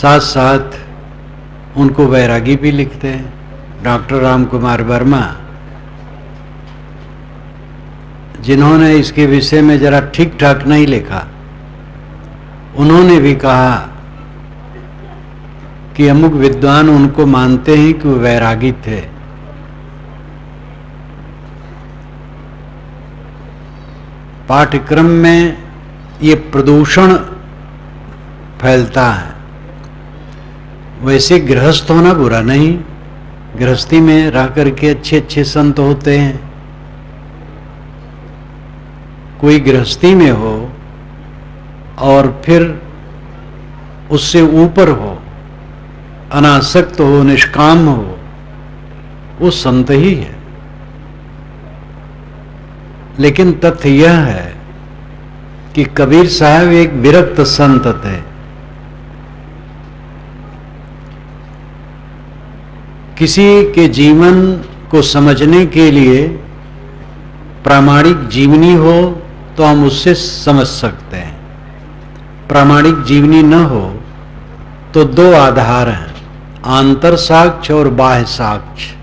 साथ साथ उनको वैरागी भी लिखते हैं। डॉक्टर राम कुमार वर्मा, जिन्होंने इसके विषय में जरा ठीक ठाक नहीं लिखा, उन्होंने भी कहा कि अमुक विद्वान उनको मानते हैं कि वो वैरागी थे। पाठ्यक्रम में ये प्रदूषण फैलता है। वैसे गृहस्थ होना बुरा नहीं, गृहस्थी में रह करके अच्छे अच्छे संत होते हैं। कोई गृहस्थी में हो और फिर उससे ऊपर हो, अनासक्त हो, निष्काम हो, वो संत ही है। लेकिन तथ्य यह है कि कबीर साहब एक विरक्त संत थे। किसी के जीवन को समझने के लिए प्रामाणिक जीवनी हो तो हम उससे समझ सकते हैं। प्रामाणिक जीवनी न हो तो दो आधार हैं, आंतर साक्ष्य और बाह्य साक्ष्य।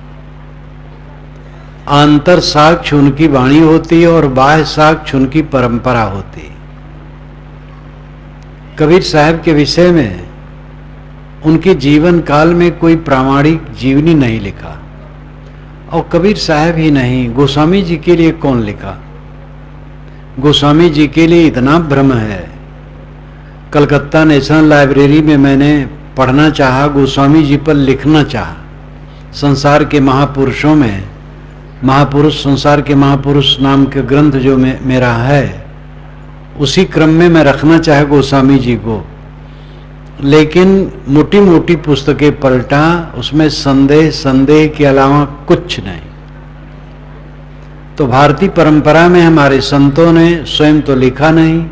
आंतर साक्ष्य उनकी वाणी होती है और बाह्य साक्ष्य उनकी परंपरा होती है। कबीर साहब के विषय में उनके जीवन काल में कोई प्रामाणिक जीवनी नहीं लिखा, और कबीर साहब ही नहीं, गोस्वामी जी के लिए कौन लिखा? गोस्वामी जी के लिए इतना भ्रम है। कलकत्ता नेशनल लाइब्रेरी में मैंने पढ़ना चाहा, गोस्वामी जी पर लिखना चाहा। संसार के महापुरुषों में महापुरुष, संसार के महापुरुष नाम के ग्रंथ जो मेरा है, उसी क्रम में मैं रखना चाहे गोस्वामी जी को, लेकिन मोटी मोटी पुस्तकें पलटा, उसमें संदेह के अलावा कुछ नहीं। तो भारतीय परंपरा में हमारे संतों ने स्वयं तो लिखा नहीं,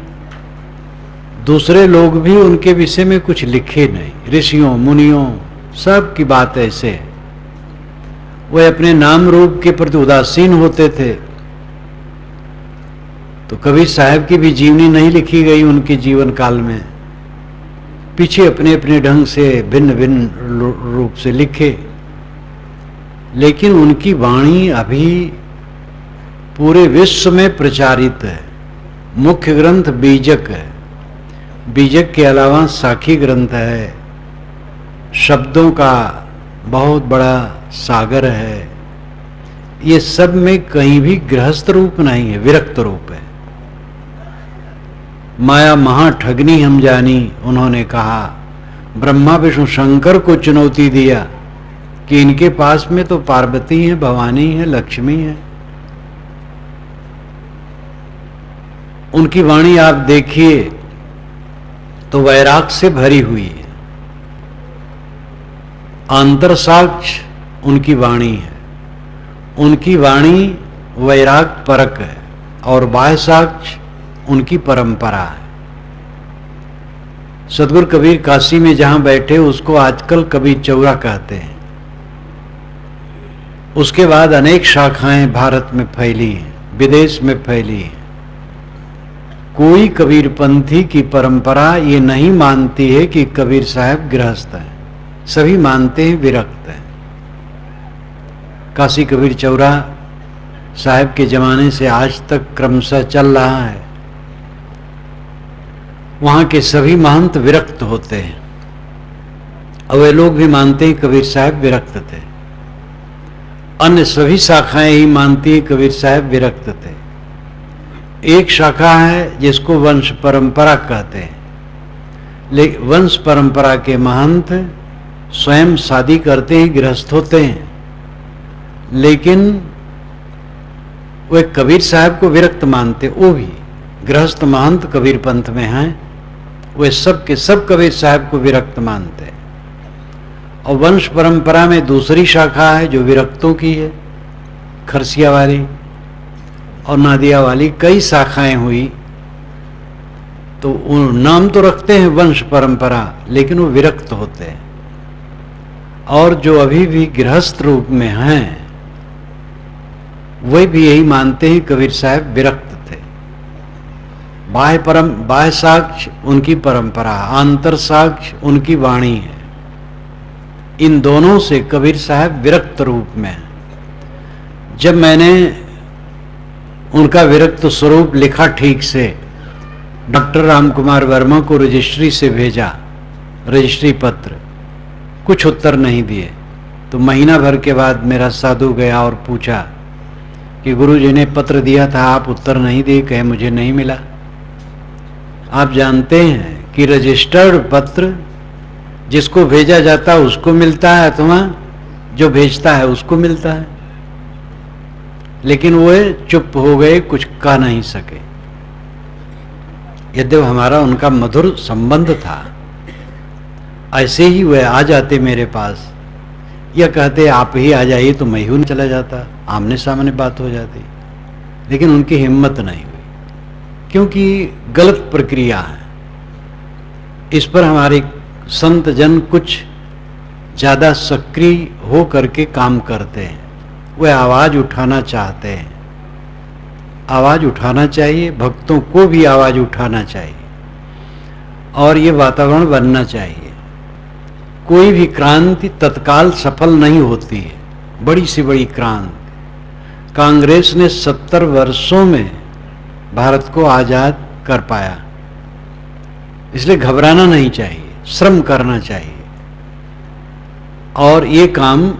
दूसरे लोग भी उनके विषय में कुछ लिखे नहीं। ऋषियों मुनियों सब की बात ऐसे है, वे अपने नाम रूप के प्रति उदासीन होते थे। तो कबीर साहब की भी जीवनी नहीं लिखी गई उनके जीवन काल में, पीछे अपने अपने ढंग से भिन्न भिन्न रूप से लिखे। लेकिन उनकी वाणी अभी पूरे विश्व में प्रचारित है। मुख्य ग्रंथ बीजक है, बीजक के अलावा साखी ग्रंथ है, शब्दों का बहुत बड़ा सागर है। ये सब में कहीं भी गृहस्थ रूप नहीं है, विरक्त रूप है। माया महा ठगनी हम जानी, उन्होंने कहा। ब्रह्मा विष्णु शंकर को चुनौती दिया कि इनके पास में तो पार्वती है, भवानी है, लक्ष्मी है। उनकी वाणी आप देखिए तो वैराग से भरी हुई है। आंतर साक्ष्य उनकी वाणी है, उनकी वाणी वैराग परक है, और बाह्य साक्ष्य उनकी परंपरा है। सदगुरु कबीर काशी में जहां बैठे उसको आजकल कबीर चौरा कहते हैं। उसके बाद अनेक शाखाएं भारत में फैली हैं, विदेश में फैली हैं। कोई कबीरपंथी की परंपरा ये नहीं मानती है कि कबीर साहब गृहस्थ हैं, सभी मानते हैं विरक्त हैं। काशी कबीर चौरा साहब के जमाने से आज तक क्रमशः चल रहा है। वहां के सभी महंत विरक्त होते हैं, और वे लोग भी मानते हैं कबीर साहब विरक्त थे। अन्य सभी शाखाएं ही मानती हैं कबीर साहब विरक्त थे। एक शाखा है जिसको वंश परंपरा कहते हैं, लेकिन वंश परंपरा के महंत स्वयं शादी करते हैं, गृहस्थ होते हैं, लेकिन वे कबीर साहब को विरक्त मानते। वो भी गृहस्थ महंत कबीर पंथ में हैं, वे सब के सब कबीर साहब को विरक्त मानते हैं। और वंश परंपरा में दूसरी शाखा है जो विरक्तों की है, खरसिया वाली और नादिया वाली, कई शाखाएं हुई। तो नाम तो रखते हैं वंश परंपरा, लेकिन वो विरक्त होते हैं। और जो अभी भी गृहस्थ रूप में हैं, वे भी यही मानते हैं कबीर साहब विरक्त थे। बाह्य साक्ष्य उनकी परंपरा, आंतर साक्ष्य उनकी वाणी है। इन दोनों से कबीर साहब विरक्त रूप में हैं। जब मैंने उनका विरक्त स्वरूप लिखा ठीक से, डॉक्टर रामकुमार वर्मा को रजिस्ट्री से भेजा, रजिस्ट्री पत्र, कुछ उत्तर नहीं दिए। तो महीना भर के बाद मेरा साधु गया और पूछा कि गुरुजी ने पत्र दिया था, आप उत्तर नहीं दिए। कहे मुझे नहीं मिला। आप जानते हैं कि रजिस्टर्ड पत्र जिसको भेजा जाता है उसको मिलता है अथवा जो भेजता है उसको मिलता है। लेकिन वो चुप हो गए, कुछ कह नहीं सके। यद्यप हमारा उनका मधुर संबंध था। ऐसे ही वह आ जाते मेरे पास, या कहते आप ही आ जाइए, तो मैं ही चला जाता, आमने सामने बात हो जाती। लेकिन उनकी हिम्मत नहीं हुई, क्योंकि गलत प्रक्रिया है। इस पर हमारे संत जन कुछ ज्यादा सक्रिय हो करके काम करते हैं। वे आवाज उठाना चाहते हैं। आवाज उठाना चाहिए, भक्तों को भी आवाज उठाना चाहिए, और ये वातावरण बनना चाहिए। कोई भी क्रांति तत्काल सफल नहीं होती है, बड़ी से बड़ी क्रांति। कांग्रेस ने 70 वर्षों में भारत को आजाद कर पाया। इसलिए घबराना नहीं चाहिए, श्रम करना चाहिए। और ये काम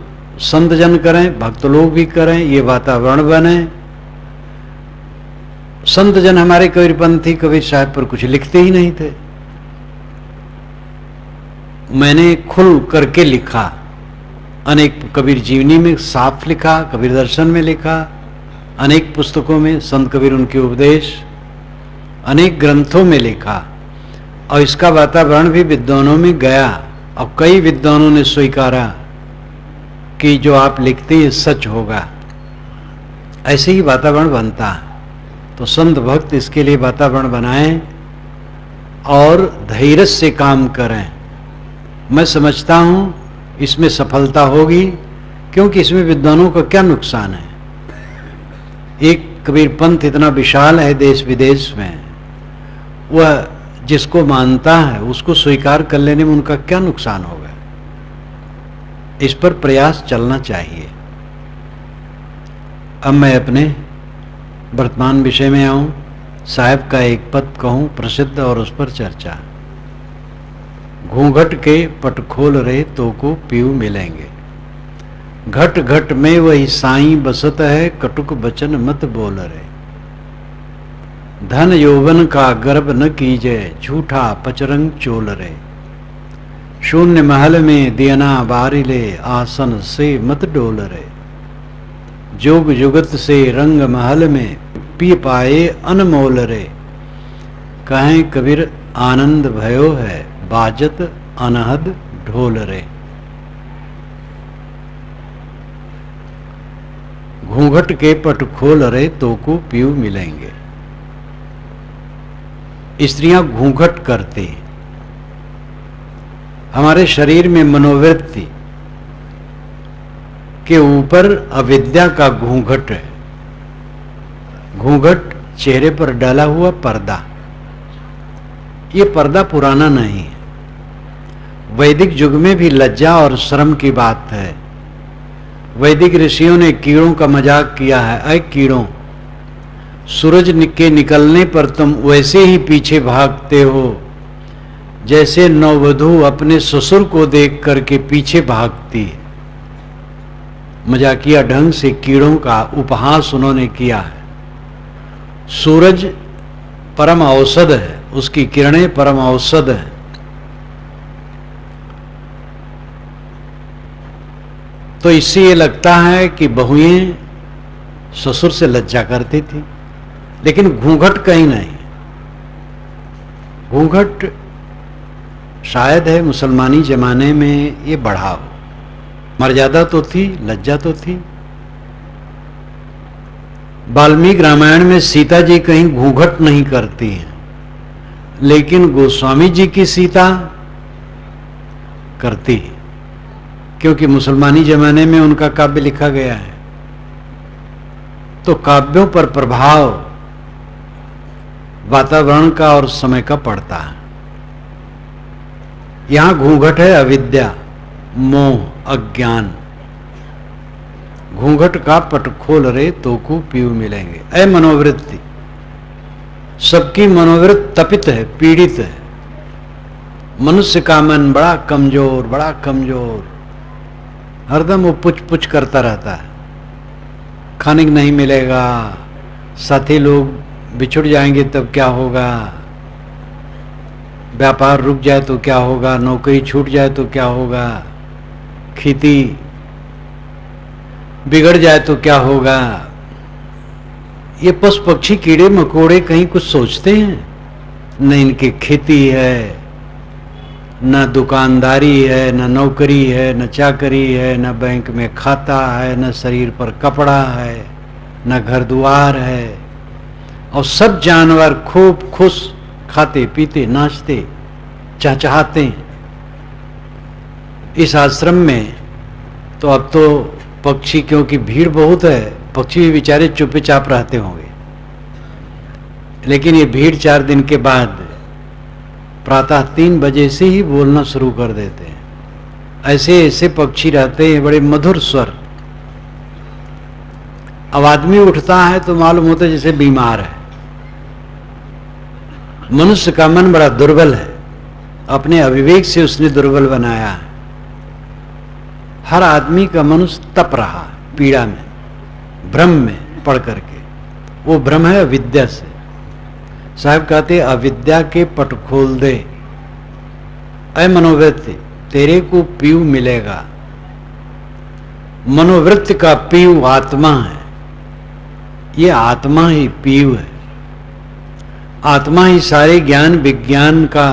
संत जन करें, भक्त लोग भी करें, ये वातावरण बने। संत जन हमारे कबीरपंथी कबीर साहब पर कुछ लिखते ही नहीं थे। मैंने खुल करके लिखा, अनेक कबीर जीवनी में साफ लिखा, कबीर दर्शन में लिखा, अनेक पुस्तकों में संत कबीर उनके उपदेश, अनेक ग्रंथों में लिखा। और इसका वातावरण भी विद्वानों में गया, और कई विद्वानों ने स्वीकारा कि जो आप लिखते हैं सच होगा। ऐसे ही वातावरण बनता है। तो संत भक्त इसके लिए वातावरण बनाएं और धैर्य से काम करें। मैं समझता हूं इसमें सफलता होगी, क्योंकि इसमें विद्वानों का क्या नुकसान है। एक कबीर पंथ इतना विशाल है देश विदेश में, वह जिसको मानता है उसको स्वीकार कर लेने में उनका क्या नुकसान होगा। इस पर प्रयास चलना चाहिए। अब मैं अपने वर्तमान विषय में आऊं। साहब का एक पद कहूं प्रसिद्ध, और उस पर चर्चा। घूंघट के पट खोल रहे तो को पीऊ मिलेंगे, घट घट में वही साईं बसत है, कटुक बचन मत बोल रहे। धन यौवन का गर्भ न कीजे, झूठा पचरंग चोल रे। शून्य महल में दियना बारिले, आसन से मत डोल रे। जोग जुगत से रंग महल में, पी पाए अनमोल रे। कहें कबीर आनंद भयो है, बाजत अनहद ढोल रे। घूंघट के पट खोल रे तो को पीऊ मिलेंगे। स्त्रियां घूंघट करती हैं। हमारे शरीर में मनोवृत्ति के ऊपर अविद्या का घूंघट है। घूंघट चेहरे पर डाला हुआ पर्दा। ये पर्दा पुराना नहीं है। वैदिक युग में भी लज्जा और शर्म की बात है। वैदिक ऋषियों ने कीड़ों का मजाक किया है। अय कीड़ों, सूरज के निकलने पर तुम वैसे ही पीछे भागते हो जैसे नववधू अपने ससुर को देख करके पीछे भागती है। मजाकिया ढंग से कीड़ों का उपहास उन्होंने किया है। सूरज परम औषध है, उसकी किरणें परम औषध है। तो इससे ये लगता है कि बहुएं ससुर से लज्जा करती थी, लेकिन घूंघट कहीं नहीं। घूंघट शायद है मुसलमानी जमाने में ये बढ़ा हो। मर्यादा तो थी, लज्जा तो थी। वाल्मीकि रामायण में सीता जी कहीं घूंघट नहीं करती हैं, लेकिन गोस्वामी जी की सीता करती है, क्योंकि मुसलमानी जमाने में उनका काव्य लिखा गया है। तो काव्यों पर प्रभाव वातावरण का और समय का पड़ता है। यहां घूंघट है अविद्या, मोह, अज्ञान। घूंघट का पट खोल रे तो को पीऊ मिलेंगे। ऐ मनोवृत्ति, सबकी मनोवृत्ति तपित है, पीड़ित है। मनुष्य का मन बड़ा कमजोर, बड़ा कमजोर, हरदम वो पुछ पुछ करता रहता है। खाने को नहीं मिलेगा, साथी लोग बिछुड़ जाएंगे तब क्या होगा, व्यापार रुक जाए तो क्या होगा, नौकरी छूट जाए तो क्या होगा, खेती बिगड़ जाए तो क्या होगा। ये पशु पक्षी कीड़े मकोड़े कहीं कुछ सोचते हैं? न इनकी खेती है, न दुकानदारी है, न नौकरी है, न चाकरी है, न बैंक में खाता है, न शरीर पर कपड़ा है, न घर द्वार है। और सब जानवर खूब खुश, खाते पीते नाचते चहचहाते हैं। इस आश्रम में तो अब तो पक्षी, क्योंकि भीड़ बहुत है, पक्षी भी बेचारे चुपचाप रहते होंगे। लेकिन ये भीड़ 4 दिन के बाद प्रातः 3 बजे से ही बोलना शुरू कर देते हैं। ऐसे ऐसे पक्षी रहते हैं, बड़े मधुर स्वर। अब आदमी उठता है तो मालूम होता है जैसे बीमार है। मनुष्य का मन बड़ा दुर्बल है, अपने अविवेक से उसने दुर्बल बनाया है। हर आदमी का मनुष्य तप रहा पीड़ा में, भ्रम में पड़ करके। वो भ्रम है अविद्या से। साहब कहते अविद्या के पट खोल दे, ऐ मनोवृत्ति तेरे को पीऊ मिलेगा। मनोवृत्ति का पीऊ आत्मा है। ये आत्मा ही पीऊ है। आत्मा ही सारे ज्ञान विज्ञान का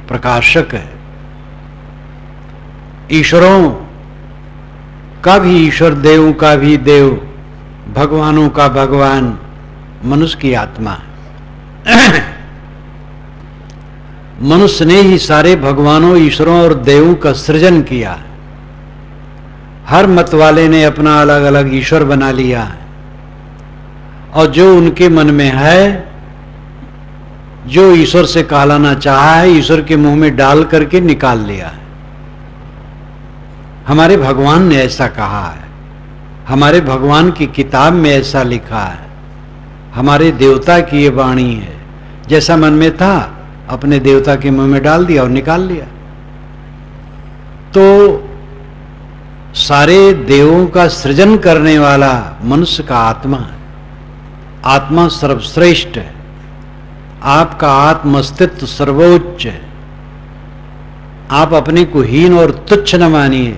प्रकाशक है। ईश्वरों का भी ईश्वर, देवों का भी देव, भगवानों का भगवान मनुष्य की आत्मा है। मनुष्य ने ही सारे भगवानों, ईश्वरों और देवों का सृजन किया। हर मत वाले ने अपना अलग अलग ईश्वर बना लिया है और जो उनके मन में है, जो ईश्वर से कहलाना चाहा है, ईश्वर के मुंह में डाल करके निकाल लिया है। हमारे भगवान ने ऐसा कहा है, हमारे भगवान की किताब में ऐसा लिखा है, हमारे देवता की ये वाणी है। जैसा मन में था अपने देवता के मुंह में डाल दिया और निकाल लिया। तो सारे देवों का सृजन करने वाला मनुष्य का आत्मा है। आत्मा सर्वश्रेष्ठ है। आपका आत्म अस्तित्व सर्वोच्च है। आप अपने को हीन और तुच्छ न मानिए।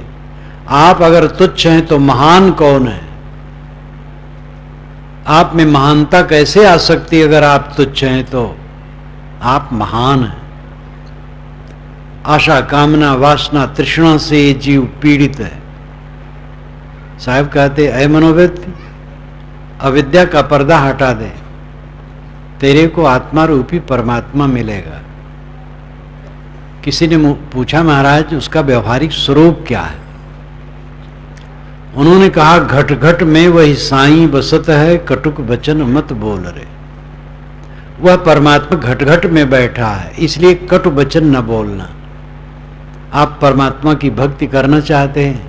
आप अगर तुच्छ हैं तो महान कौन है? आप में महानता कैसे आ सकती है? अगर आप तुच्छ हैं तो आप महान हैं। आशा, कामना, वासना, तृष्णा से ये जीव पीड़ित है। साहब कहते ऐ मनोवृत्ति, अविद्या का पर्दा हटा दे, तेरे को आत्मा रूपी परमात्मा मिलेगा। किसी ने पूछा महाराज उसका व्यवहारिक स्वरूप क्या है? उन्होंने कहा घट घट में वही साईं बसत है, कटुक वचन मत बोल रे। वह परमात्मा घट घट में बैठा है, इसलिए कटु वचन न बोलना। आप परमात्मा की भक्ति करना चाहते हैं,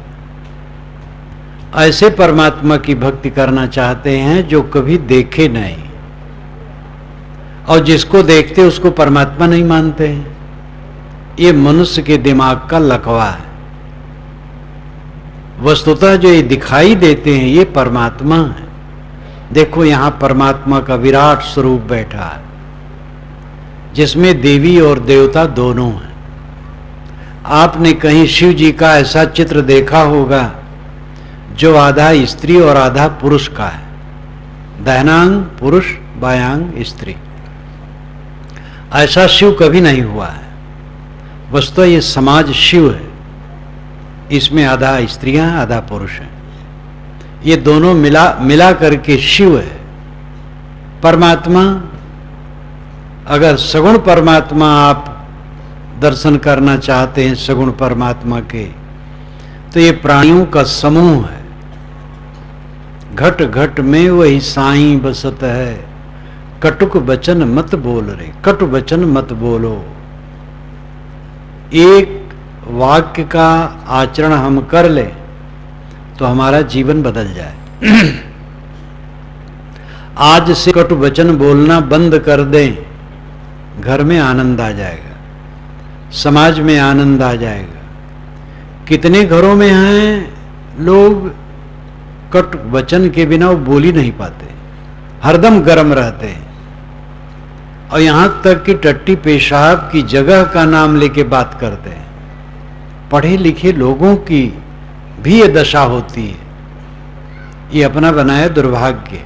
ऐसे परमात्मा की भक्ति करना चाहते हैं जो कभी देखे नहीं, और जिसको देखते उसको परमात्मा नहीं मानते हैं। ये मनुष्य के दिमाग का लकवा है। वस्तुतः जो ये दिखाई देते हैं ये परमात्मा है। देखो यहां परमात्मा का विराट स्वरूप बैठा है, जिसमें देवी और देवता दोनों हैं। आपने कहीं शिव जी का ऐसा चित्र देखा होगा जो आधा स्त्री और आधा पुरुष का है, दाहिनांग पुरुष बायांग स्त्री। ऐसा शिव कभी नहीं हुआ है। वस्तुतः ये समाज शिव है, इसमें आधा स्त्रियां आधा पुरुष हैं। ये दोनों मिला करके शिव है। परमात्मा, अगर सगुण परमात्मा आप दर्शन करना चाहते हैं, सगुण परमात्मा के, तो ये प्राणियों का समूह है। घट घट में वही साईं बसत है, कटुक वचन मत बोल रे, कटु वचन मत बोलो। एक वाक्य का आचरण हम कर ले तो हमारा जीवन बदल जाए। आज से कटु वचन बोलना बंद कर दें, घर में आनंद आ जाएगा, समाज में आनंद आ जाएगा। कितने घरों में हैं लोग कटु वचन के बिना वो बोल ही नहीं पाते, हरदम गर्म रहते हैं, और यहां तक कि टट्टी पेशाब की जगह का नाम लेके बात करते हैं। पढ़े लिखे लोगों की भी ये दशा होती है, ये अपना बनाया दुर्भाग्य।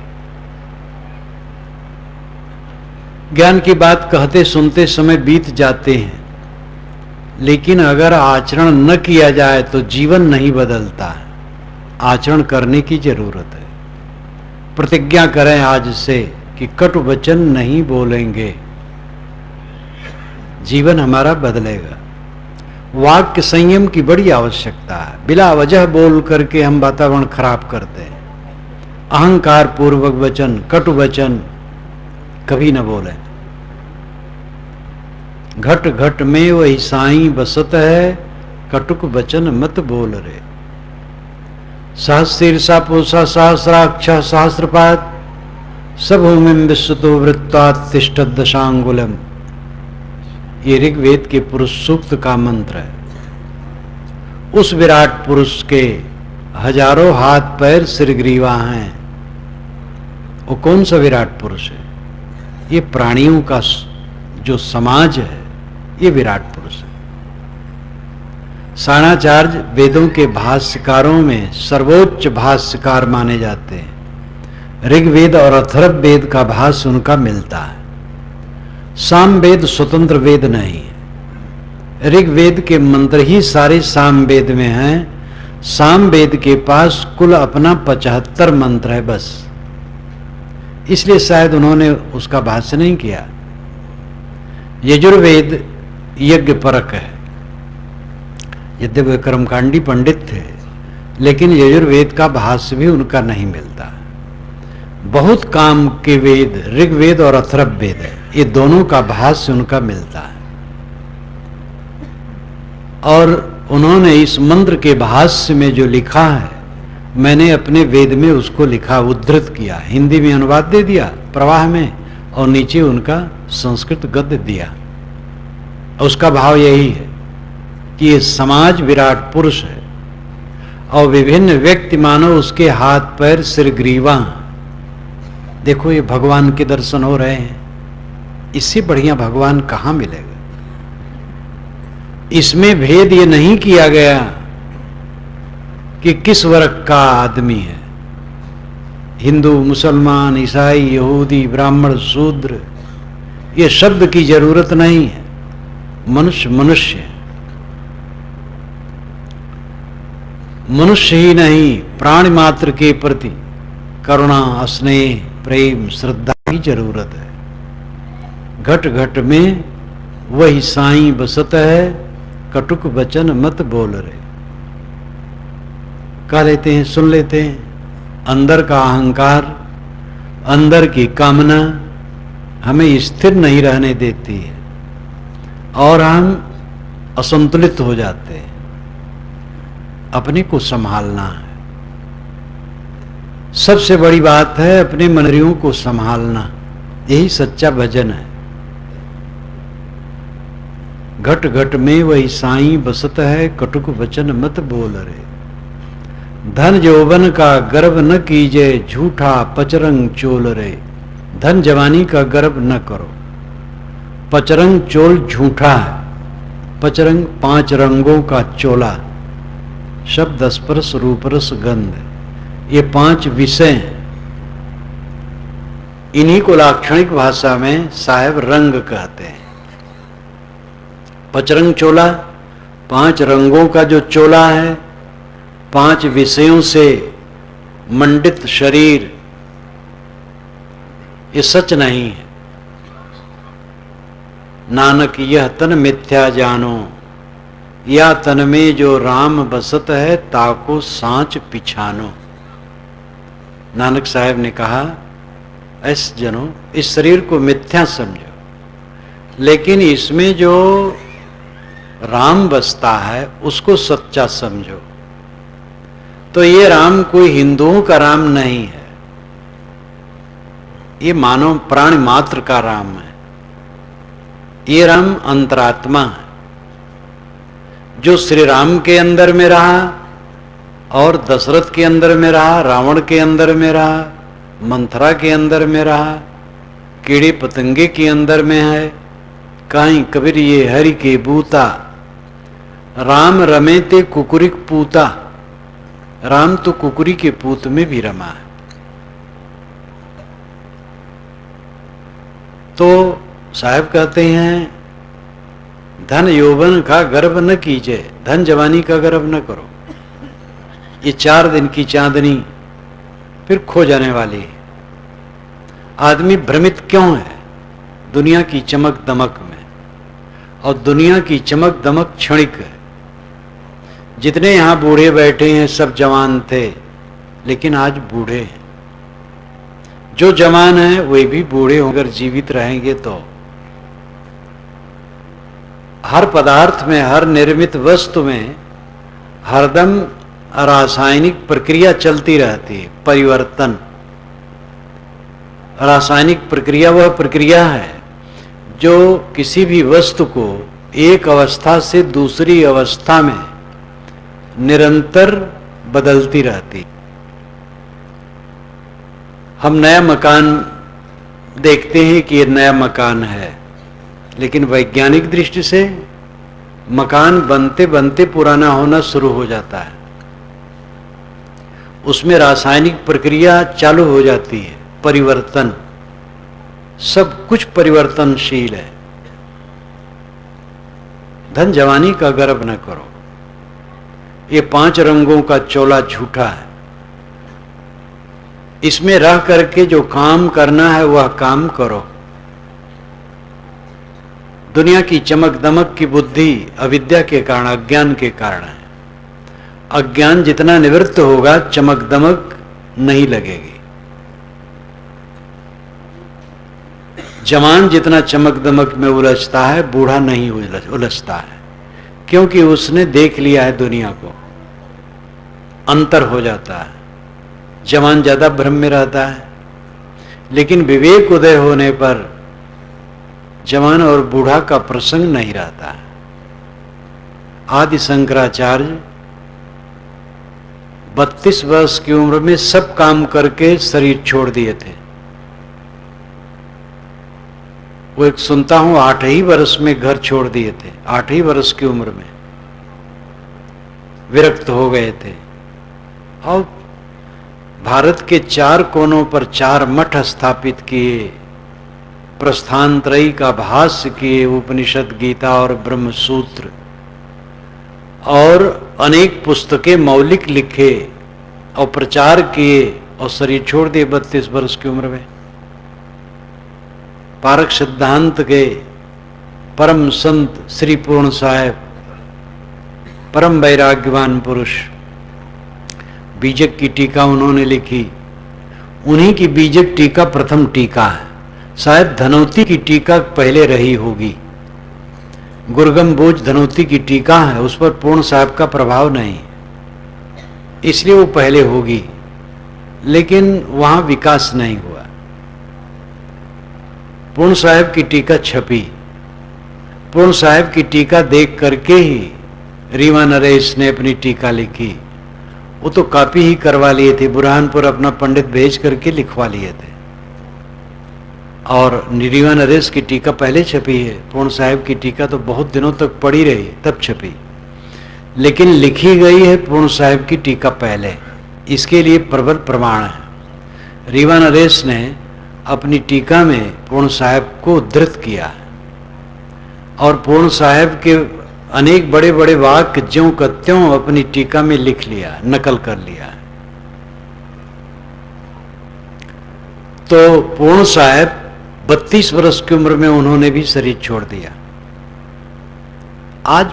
ज्ञान की बात कहते सुनते समय बीत जाते हैं, लेकिन अगर आचरण न किया जाए तो जीवन नहीं बदलता है। आचरण करने की जरूरत है। प्रतिज्ञा करें आज से कि कटु वचन नहीं बोलेंगे, जीवन हमारा बदलेगा। वाक्य संयम की बड़ी आवश्यकता है। बिला वजह बोल करके हम वातावरण खराब करते हैं। अहंकार पूर्वक वचन, कटु वचन कभी न बोलें। घट घट में वही साईं बसत है, कटुक वचन मत बोल रे। सहस्रीर्षा पूषा सहस्राक्षा सहस्रपाद, सभूमिम विश्वतो वृत्तात् तिष्ठत् दशांगुलम। ये ऋग्वेद के पुरुष सूक्त का मंत्र है। उस विराट पुरुष के हजारों हाथ पैर सिरग्रीवा हैं। वो कौन सा विराट पुरुष है? ये प्राणियों का जो समाज है, ये विराट पुरुष है। साणाचार्य वेदों के भाष्यकारों में सर्वोच्च भाष्यकार माने जाते हैं। ऋग्वेद और अथर्ववेद का भाष्य उनका मिलता है। सामवेद स्वतंत्र वेद नहीं है। ऋग्वेद के मंत्र ही सारे सामवेद में हैं। सामवेद के पास कुल अपना 75 मंत्र है बस, इसलिए शायद उन्होंने उसका भाष्य नहीं किया। यजुर्वेद यज्ञ परक है। यद्यपि वे कर्मकांडी पंडित थे, लेकिन यजुर्वेद का भाष्य भी उनका नहीं मिलता। बहुत काम के वेद ऋग्वेद और अथर्ववेद है, ये दोनों का भाष्य उनका मिलता है। और उन्होंने इस मंत्र के भाष्य में जो लिखा है, मैंने अपने वेद में उसको लिखा, उद्धृत किया, हिंदी में अनुवाद दे दिया प्रवाह में, और नीचे उनका संस्कृत गद्य दिया। उसका भाव यही है कि ये समाज विराट पुरुष है और विभिन्न व्यक्ति मानो उसके हाथ पैर सिर ग्रीवा। देखो ये भगवान के दर्शन हो रहे हैं, इससे बढ़िया भगवान कहां मिलेगा। इसमें भेद ये नहीं किया गया कि किस वर्ग का आदमी है, हिंदू, मुसलमान, ईसाई, यहूदी, ब्राह्मण, शूद्र, ये शब्द की जरूरत नहीं है। मनुष्य मनुष्य, मनुष्य ही नहीं, प्राणी मात्र के प्रति करुणा, स्नेह, प्रेम, श्रद्धा की जरूरत है। घट घट में वही साईं बसत है, कटुक वचन मत बोल रे। कह लेते हैं, सुन लेते हैं। अंदर का अहंकार, अंदर की कामना हमें स्थिर नहीं रहने देती है और हम असंतुलित हो जाते हैं। अपने को संभालना है। सबसे बड़ी बात है अपने मनरियों को संभालना, यही सच्चा भजन है। घट घट में वही साईं बसत है, कटुक वचन मत बोल रे। धन यौवन का गर्व न कीजे, झूठा पचरंग चोल रे। धन जवानी का गर्व न करो। पचरंग चोल झूठा है। पचरंग 5 रंगों का चोला, शब्द, स्पर्श, रूप, रस, गंध, ये 5 विषय हैं। इन्हीं को लाक्षणिक भाषा में साहेब रंग कहते हैं। पचरंग चोला, 5 रंगों का जो चोला है, 5 विषयों से मंडित शरीर, ये सच नहीं है। नानक यह तन मिथ्या जानो, या तन में जो राम बसत है, ताको सांच पिछानो। नानक साहब ने कहा, ऐसे जनों इस शरीर को मिथ्या समझो, लेकिन इसमें जो राम बसता है उसको सच्चा समझो। तो ये राम कोई हिंदुओं का राम नहीं है, ये मानव प्राणी मात्र का राम है। ये राम अंतरात्मा है जो श्री राम के अंदर में रहा और दशरथ के अंदर में रहा, रावण के अंदर में रहा, मंथरा के अंदर में रहा, कीड़े पतंगे के अंदर में है। कहीं कबीर ये हरि के बूता, राम रमे ते कुकुरिक पूता। राम तो कुकुरी के पूत में भी रमा है। तो साहब कहते हैं धन यौवन का गर्व न कीजिए, धन जवानी का गर्व न करो। ये 4 दिन की चांदनी फिर खो जाने वाली है। आदमी भ्रमित क्यों है दुनिया की चमक दमक में, और दुनिया की चमक दमक क्षणिक है। जितने यहां बूढ़े बैठे हैं सब जवान थे, लेकिन आज बूढ़े हैं। जो जवान है वे भी बूढ़े होकर जीवित रहेंगे। तो हर पदार्थ में, हर निर्मित वस्तु में हरदम रासायनिक प्रक्रिया चलती रहती है। परिवर्तन, रासायनिक प्रक्रिया वह प्रक्रिया है जो किसी भी वस्तु को एक अवस्था से दूसरी अवस्था में निरंतर बदलती रहती। हम नया मकान देखते हैं कि यह नया मकान है, लेकिन वैज्ञानिक दृष्टि से मकान बनते बनते पुराना होना शुरू हो जाता है। उसमें रासायनिक प्रक्रिया चालू हो जाती है, परिवर्तन, सब कुछ परिवर्तनशील है। धन जवानी का गर्व न करो। ये 5 रंगों का चोला झूठा है। इसमें रह करके जो काम करना है वह काम करो। दुनिया की चमक दमक की बुद्धि अविद्या के कारण, अज्ञान के कारण है। अज्ञान जितना निवृत्त होगा चमक दमक नहीं लगेगी। जवान जितना चमक दमक में उलझता है, बूढ़ा नहीं उलझता है, क्योंकि उसने देख लिया है दुनिया को। अंतर हो जाता है। जवान ज्यादा भ्रम में रहता है, लेकिन विवेक उदय होने पर जवान और बूढ़ा का प्रसंग नहीं रहता है। आदि शंकराचार्य 32 वर्ष की उम्र में सब काम करके शरीर छोड़ दिए थे। वो एक सुनता हूं 8 ही वर्ष में घर छोड़ दिए थे। 8 ही वर्ष की उम्र में विरक्त हो गए थे। और भारत के 4 कोनों पर 4 मठ स्थापित किए, प्रस्थानत्रयी का भाष्य किए, उपनिषद, गीता और ब्रह्म सूत्र, और अनेक पुस्तकें मौलिक लिखे और प्रचार किए, और शरीर छोड़ दिए 32 वर्ष की उम्र में। पारक सिद्धांत के परम संत श्री पूर्ण साहेब, परम वैराग्यवान पुरुष, बीजक की टीका उन्होंने लिखी। उन्हीं की बीजक टीका प्रथम टीका है। शायद धनौती की टीका पहले रही होगी। गुरगम बोझ धनौती की टीका है, उस पर पूर्ण साहब का प्रभाव नहीं, इसलिए वो पहले होगी, लेकिन वहां विकास नहीं हुआ। पूर्ण साहब की टीका छपी। पूर्ण साहब की टीका देख करके ही रीवा नरेश ने अपनी टीका लिखी। वो तो कॉपी ही करवा लिए थे, बुरहानपुर अपना पंडित भेज करके लिखवा लिए थे। और रीवा नरेश की टीका पहले छपी है। पूर्ण साहब की टीका तो बहुत दिनों तक पड़ी रही, तब छपी, लेकिन लिखी गई है पूर्ण साहब की टीका पहले। इसके लिए प्रबल प्रमाण है। रीवा नरेश ने अपनी टीका में पूर्ण साहब को उद्धृत किया है, और पूर्ण साहब के अनेक बड़े बड़े वाक्य ज्यों का त्यों अपनी टीका में लिख लिया, नकल कर लिया। तो पूर्ण साहब 32 वर्ष की उम्र में उन्होंने भी शरीर छोड़ दिया। आज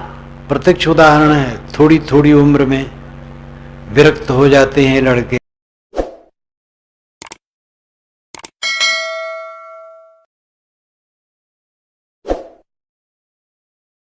प्रत्यक्ष उदाहरण है, थोड़ी थोड़ी उम्र में विरक्त हो जाते हैं लड़के।